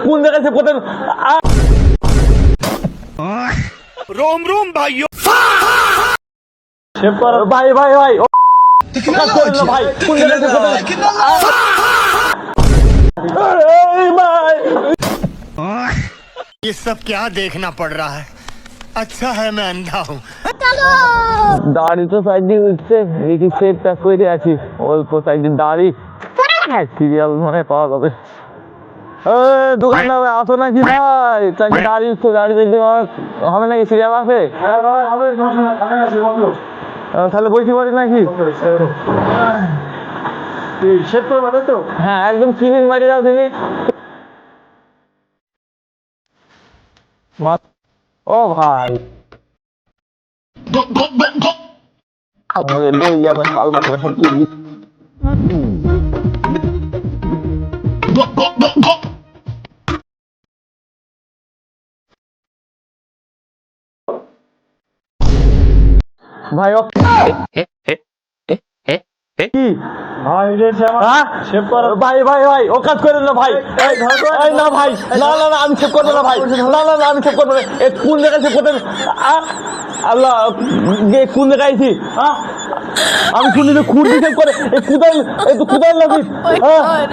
কোন জায়গায় সেভ করতেন? रोम रोम भाइयों সেভ কর ভাই ভাই ভাই কাজ করেন না ভাই, কোন জায়গায় সেভ করতেন? এই ভাই ये सब क्या देखना पड़ रहा है। अच्छा है मैं अंधा हूँ। দাড়ি তো সাইড দিয়ে উঠছে, এই কি সেভটা করে আছি, অল্প সাইডে দাড়ি সিরিয়াল মনে পাওয়া যাবে। দোকানদার আসো নাকি ভাই? তাকে দাড়ি উঠছে, দাড়ি দেখতে হবে নাকি? সিরিয়াল আছে? তাহলে বসে পড়ি নাকি? সেভ করবে তো? হ্যাঁ একদম ক্লিন মারি দাও তুমি। ও ভাই আমাদের লই যাবেন কাল মাত্র সব কি ভাই ও কি ভাই ভাই ভাই ও কাজ করেন না ভাই, না ভাই, না না না আমি সেভ করবো না ভাই, না না না আমি সেভ করবো না। কোন জায়গায় সেভ করতেন? আল্লাহ কোন জায়গায় আছি? আমি শুনি যে খুন সেভ করে কুদাল, এই তো কুদাল নাকি? ভাই